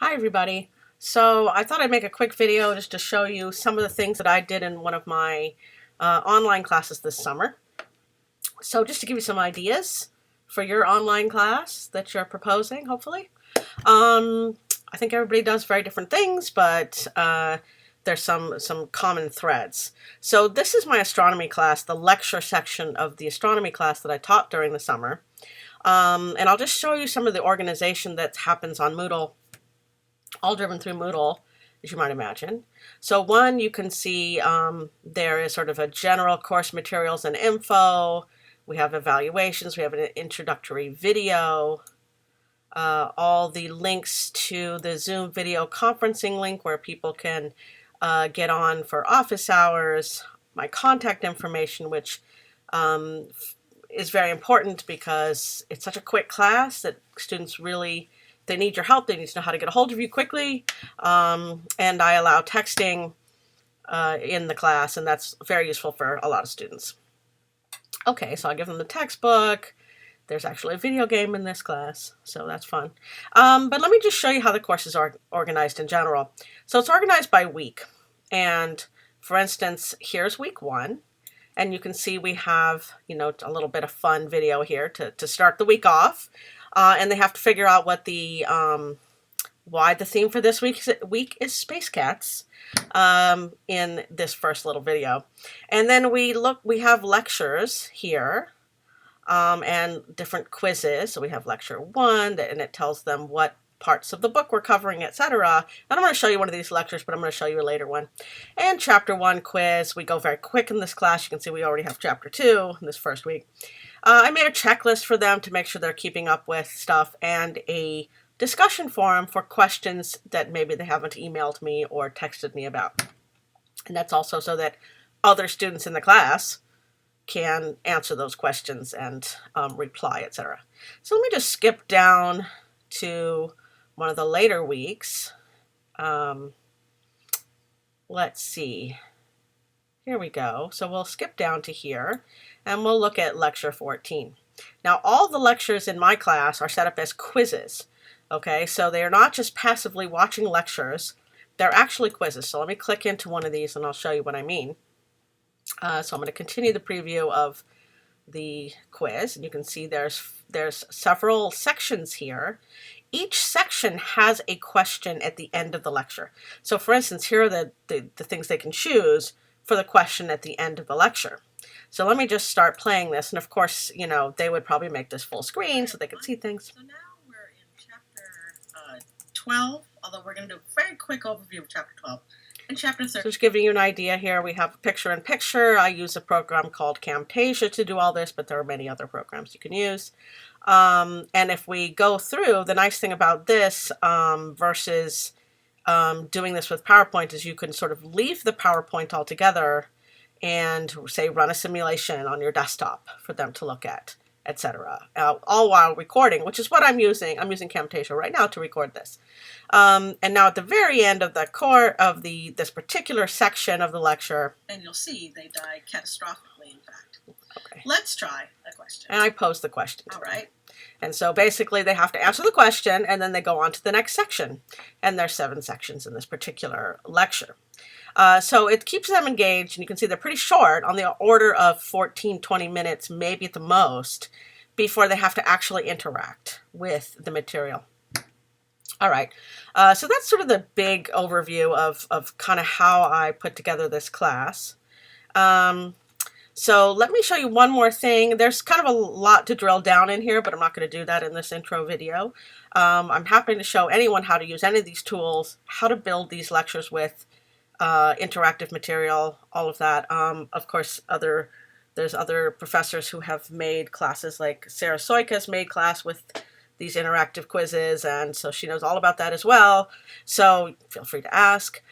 Hi everybody. So I thought I'd make a quick video just to show you some of the things that I did in one of my online classes this summer. So just to give you some ideas for your online class that you're proposing, hopefully. I think everybody does very different things, but there's some common threads. So this is my astronomy class, the lecture section of the astronomy class that I taught during the summer. And I'll just show you some of the organization that happens on Moodle, all driven through Moodle, as you might imagine. So one, you can see there is sort of a general course materials and info. We have evaluations. We have an introductory video. All the links to the Zoom video conferencing link where people can get on for office hours. My contact information, which is very important because it's such a quick class that students really, they need your help. They need to know how to get a hold of you quickly. And I allow texting in the class, and that's very useful for a lot of students. Okay, so I'll give them the textbook. There's actually a video game in this class, so that's fun. But let me just show you how the courses are organized in general. So it's organized by week. And for instance, here's week 1. And you can see we have, a little bit of fun video here to start the week off. And they have to figure out what the why the theme for this week is space cats in this first little video. And then we have lectures here and different quizzes. So we have lecture 1, and it tells them what parts of the book we're covering, etc. And I'm going to show you one of these lectures, but I'm going to show you a later one. And chapter 1 quiz. We go very quick in this class. You can see we already have chapter 2 in this first week. I made a checklist for them to make sure they're keeping up with stuff, and a discussion forum for questions that maybe they haven't emailed me or texted me about. And that's also so that other students in the class can answer those questions and reply, etc. So let me just skip down to one of the later weeks. Let's see. Here we go. So we'll skip down to here and we'll look at lecture 14. Now all the lectures in my class are set up as quizzes. Okay, so they are not just passively watching lectures, they're actually quizzes. So let me click into one of these and I'll show you what I mean. So I'm going to continue the preview of the quiz, and you can see there's several sections here. Each section has a question at the end of the lecture. So for instance, here are the things they can choose for the question at the end of the lecture. So let me just start playing this, and of course, they would probably make this full screen so they could see things. So now we're in chapter 12, although we're going to do a very quick overview of chapter 12. And chapter 13. So just giving you an idea here, we have picture-in-picture. I use a program called Camtasia to do all this, but there are many other programs you can use. And if we go through, the nice thing about this versus doing this with PowerPoint is you can sort of leave the PowerPoint altogether and say run a simulation on your desktop for them to look at, etc. All while recording, which is what I'm using. I'm using Camtasia right now to record this. And now at the very end of the core of this particular section of the lecture, and you'll see they die catastrophically, in fact. Okay. Let's try a question. And I pose the question. All right. And so basically they have to answer the question and then they go on to the next section. And there's 7 sections in this particular lecture. So it keeps them engaged, and you can see they're pretty short, on the order of 14-20 minutes, maybe at the most, before they have to actually interact with the material. All right, so that's sort of the big overview of kind of how I put together this class. So let me show you one more thing. There's kind of a lot to drill down in here, but I'm not going to do that in this intro video. I'm happy to show anyone how to use any of these tools, how to build these lectures with interactive material, all of that. Of course, there's other professors who have made classes, like Sarah Soika's made class with these interactive quizzes, and so she knows all about that as well. So feel free to ask.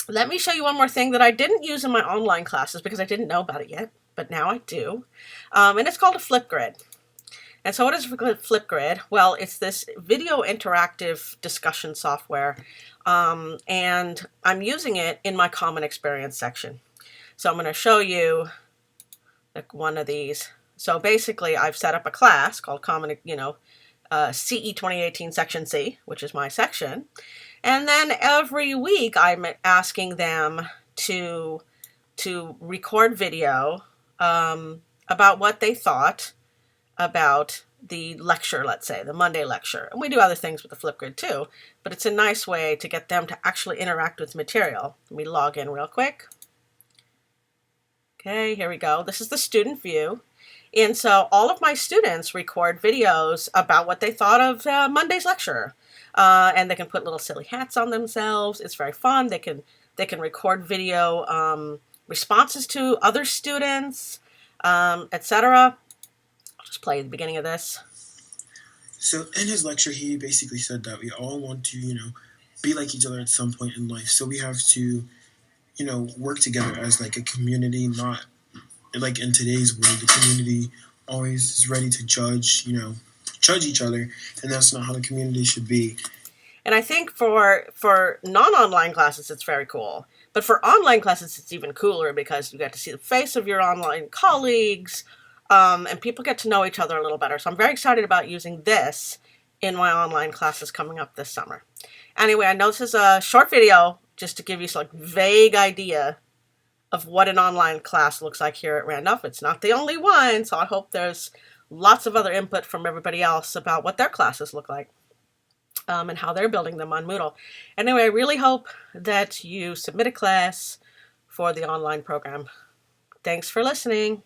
Let me show you one more thing that I didn't use in my online classes because I didn't know about it yet, but now I do. And it's called a Flipgrid. And so what is Flipgrid? Well, it's this video interactive discussion software, and I'm using it in my Common Experience section. So I'm going to show you one of these. So basically, I've set up a class called Common, CE 2018 Section C, which is my section. And then every week I'm asking them to record video about what they thought about the lecture, let's say, the Monday lecture. And we do other things with the Flipgrid too, but it's a nice way to get them to actually interact with material. Let me log in real quick. Okay, here we go. This is the student view. And so all of my students record videos about what they thought of Monday's lecture. And they can put little silly hats on themselves. It's very fun. They can record video responses to other students, etc. I'll just play the beginning of this. So in his lecture, he basically said that we all want to, be like each other at some point in life. So we have to, work together as like a community, not like in today's world, the community always is ready to judge each other, and that's not how the community should be. And I think for non-online classes, it's very cool. But for online classes, it's even cooler because you get to see the face of your online colleagues, and people get to know each other a little better. So I'm very excited about using this in my online classes coming up this summer. Anyway, I know this is a short video just to give you some vague idea of what an online class looks like here at Randolph. It's not the only one, so I hope there's lots of other input from everybody else about what their classes look like. And how they're building them on Moodle. Anyway, I really hope that you submit a class for the online program. Thanks for listening.